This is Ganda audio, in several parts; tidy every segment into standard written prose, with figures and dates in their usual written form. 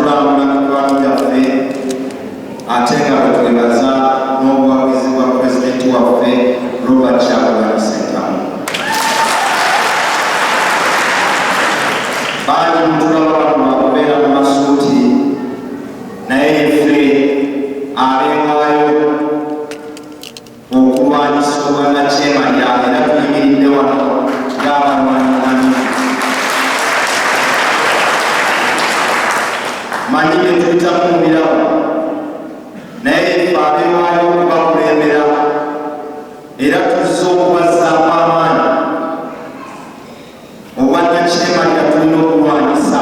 tulambula mikwano gyaffe ate nga bwetwebaza n'obuwagizi bwa pulezidenti waffe Robert Kyagulanyi Ssentamu. Bangi mutulaba wano okubeera mu masuuti naye ffe ab'engalayo okulwanyisa obwannakyemalira era tuyimiridde wano ng'abalwanyi. Manyi bye tuyitamu mu birabo naye ffe ab'engalayo okubakulembera era tuzze okubazzaamu amaanyi obwannakyemalira tulina okulwanyisa.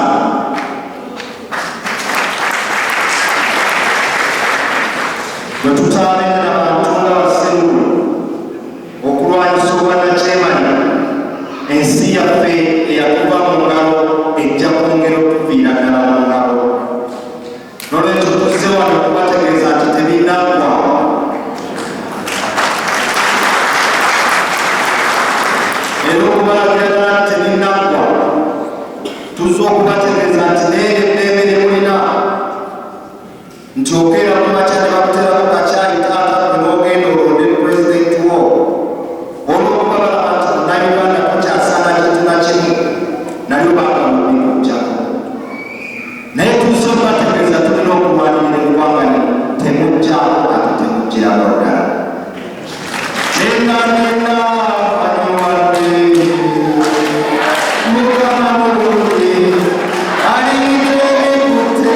Bwe tutaabenga abantu nga Basseruulu okulwanyisa obwannakyemalira, ensi yaffe eyatuva mu ngalo ejja kwongera okuviira ddala mu ngalo. Nolwekyo tuzze wano okubategeeza nti tebinaggwa. Era okubalagira nti tebinaggwa, tuzze okubategeeza nti n'eddembe lye mulina nti okeera ku makya ne bakuterako kacaayi taata n'ogenda olonde pulezidenti wo olw'okuba balaba nti Munnayuganda tukyasaana kintu na kimu nalyo baagamubinkujjako. Naye tuzze okubategeeza tulina okulwanirira eggwanga lino temuggyako ate temuggyirako ddala. Nenganena anyowadde Mukama mulungi aliyiteekutte.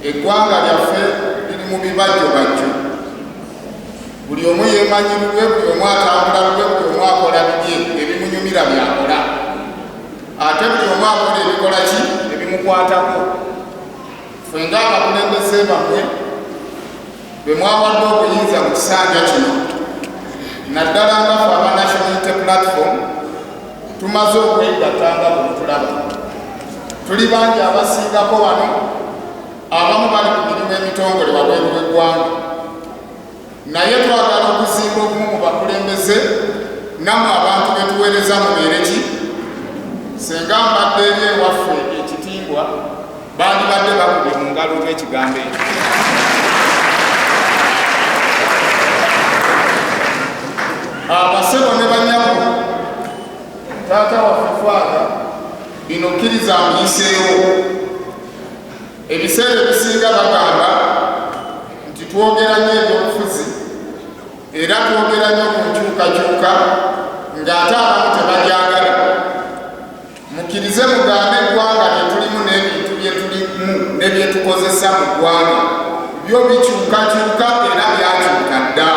Eggwanga lyaffe liri mu bibajjobajjo. Buli omu yeemanyi lulwe, buli omu atambula lulwe, buli omu akola bibye ebimunyumira byakola. Ate buli omu akola ebikola ki ebimukwatako. Ffe ng'abakulembeze bammwe bwe mwawadde obuyinza mu kisanja kino, naddala nga ffe aba National Unity Platform tumaze okwegattanga bwe tulaba. Tuli bangi abasingako wano, abamu bali ku mirimu emitongole wabweru w'eggwanga, naye twagala okuzimba obumu mu bakulembeze nammwe abantu be tuweereza mubeere ki. Singa mbadde eri ewaffe ekitiibwa bandibadde bakubye mu ngalo ng'ekigambo ekyo. Abasebo ne banyamu, taata waffe Faaza, bino kkiriza muyiseewo. Ebiseera ebisinga bagamba nti twogera nnyo ebyobufuzi era twogera nnyo ku nkyukakyuka ng'ate abamu tebajagala. Mukkirize mugambe eggwanga lye tulimu n'ebintu bye tulimu ne bye tukozesa mu ggwanga byo bikyukakyuka era byakyuka dda.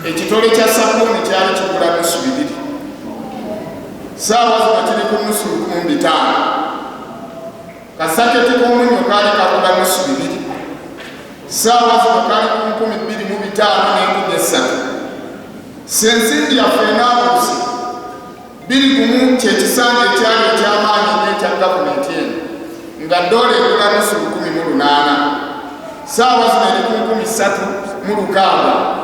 ekitole kya sabbuuni kyali kigula nusu 2, saawa zino kiri ku nusu 500, kasaketi k'omunnyo kaali kagula nusu 2, saawa zino kaali ku 25,003. Sensimbi yaffe enaabuuse 21 kyekisanja ekyali ekyamaanyi n'ekya gavumenti eno nga ddoola egula nusu 18,000, saawa zino eri ku 36,000.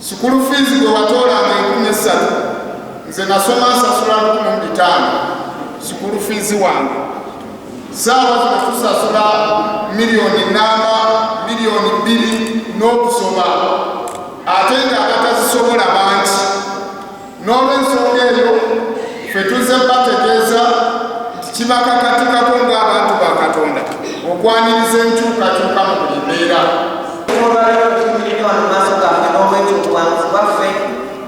Sukulu fiizi gwe watoolanga 3,000, nze nasoma nsasula 15,000 sukulu fiizi wange. Saawa zino tusasula miliyoni 2 n'okusoba, ate nga abatazisobola bangi. N'olw'ensonga eyo ffe tuzze bategeeza nti kibakakatikako ng'abantu ba Katonda okwaniriza enkyukakyuka mu buli mbeera.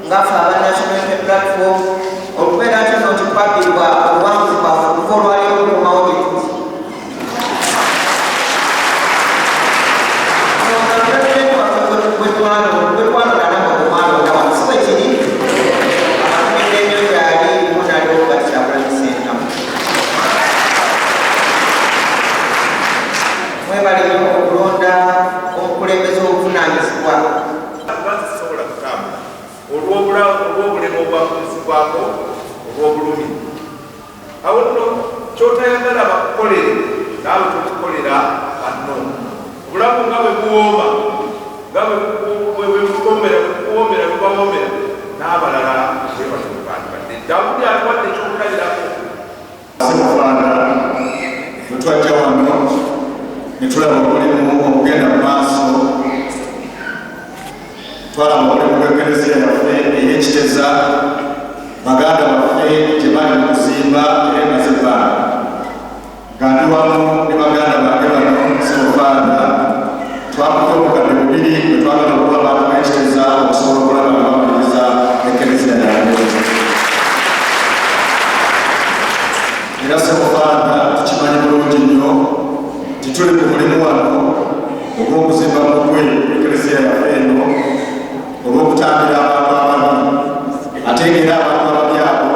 ngaffe aba National Unity Platform okubeera nti no kikwabirwa obuwanguzi bwaffe okuva olwaleero okukomawo byetuzi. Bwetwalonda omwalonda wano si bwe kiri amatumidde ennyo gyali munaliwo bakitabulani sentamu. Mwebale nnyo okulonda omukulembeze obuvunaanyizibwa olw'obulemu obwakulisibwako olw'obulumi. Awo nno kyotayagala bakukolere naawe tokukolera banno. Obulamu nga bwe buwooma, nga bwebukuwoomera bwebawoomera n'abalala bwebatubandibadde. Dawudi atuwadde ekyokulabirako. Simufaana bwe twajja wano ne tulaba omulimu okugenda mu maaso, twalaba omulimu gw'Eklezia yaffe ey'ekiteza, baganda baffe gye bali mu kuzimba era emaze ebbanga. Nga ndi wamu ne baganda bange bano Simufaana twakuba obukadde 2 bwe twagala okuba abantu b'ekiteza okusobola okulaba nga bamaliriza Eklezia yange. Era Simufaana tukimanyi bulungi nnyo nti tuli ku mulimu wano ogw'okuzimba bbugwe Eklezia yaffe eno olw'okutambira abantu abamu, ate ng'era abantu ababi abo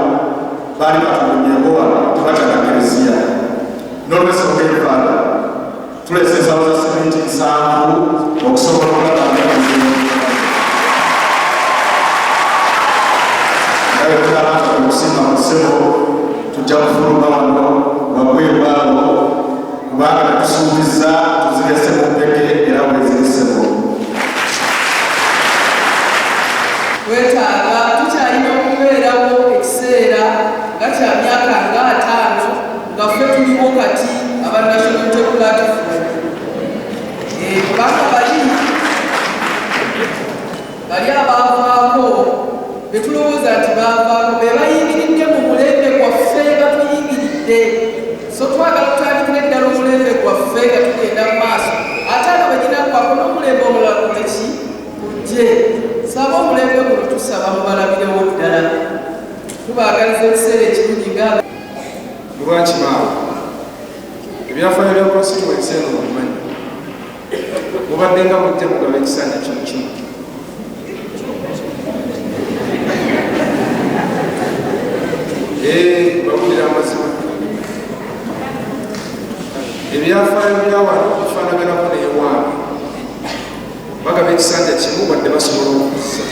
baali batulumyeko wano tebatya Eklezia. N'olw'ensonga eyo tuleese ensawo za simenti 7 okusobola okulaba nga naye tulaba nti okusimba mu ssebo tujja kufuluma wano wagwebwabo kubanga netusuubiza tuzirese mu mpeke era wezirisebo. Twetaaga tukyalina okubeerawo ekiseera nga kya myaka nga 5 nga ffe tuliwo kati aba National Unity Platform. Kubanga bali abaavaako betulowooza nti baavaako be bayingiridde mu mulembe gwaffe nga tuyingiridde. So twagala tutandikira ddala omulembe gwaffe nga tugenda mu maaso, ate abo baginakwako n'omulembe omulala kuleki kujje. Saba omulembe guno tusaba mubalabirewo ddala, tubaagaliza ekiseera ekirungi nga Lwakimaawo ebyafaayo bya constituency eno mubimanyi, mubadde nga mujja mugaba ekisanja kino kimu. Bawulira amazima, ebyafaayo bya wano bifaanaganako n'ewaabwe. Bagaba ekisanja kimu wadde basobola okuzza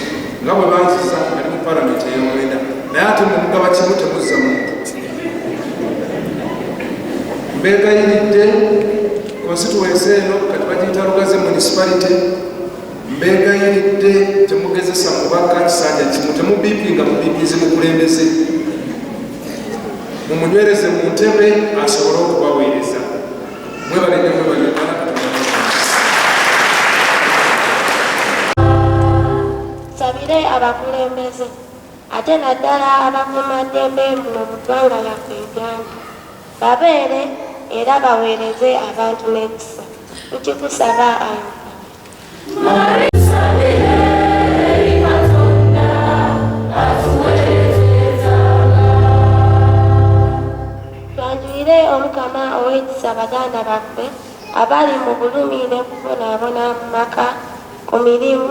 nga bwe banziza ali mu palamenti ey'omwenda, naye ate mumugaba kimu temuzza muntu. Mbeegayiridde constituency eno kati bagiyita Lugazi municipality, mbeegayiridde temugezesa mubaka kisanja kimu, temubipinga mubipizi mukulembeze, mumunywereze mu ntebe asobole okubaweereza. Mwebalidde mwebalidde. Sabire abakulembeze ate naddala abakuumaddembe muno mu ggwanga lyaffe Uganda babeere era baweereze abantu n'ekisa. Tukikusaba twanjulire Omukama ow'ekisa baganda baffe abali mu bulumi ne kubonaabona mu maka, ku mirimu,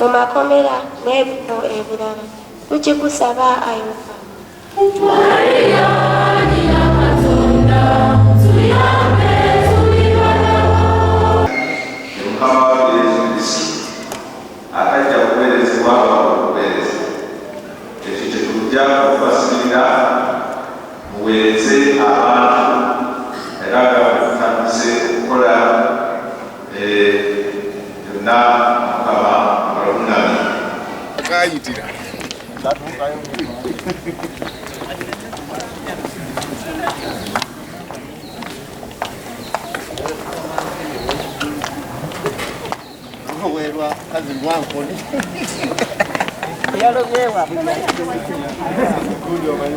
mu makomera n'ebifo ebirala. Tukikusaba Ayuba. akajja kuweerezebwa okuweereza ekyo kyetujja okubasilira muweereze abantu era nga tutandise okukola byonna mukama abalunami akayitira werwa kazi wankoni yalo yewa kundi omanyi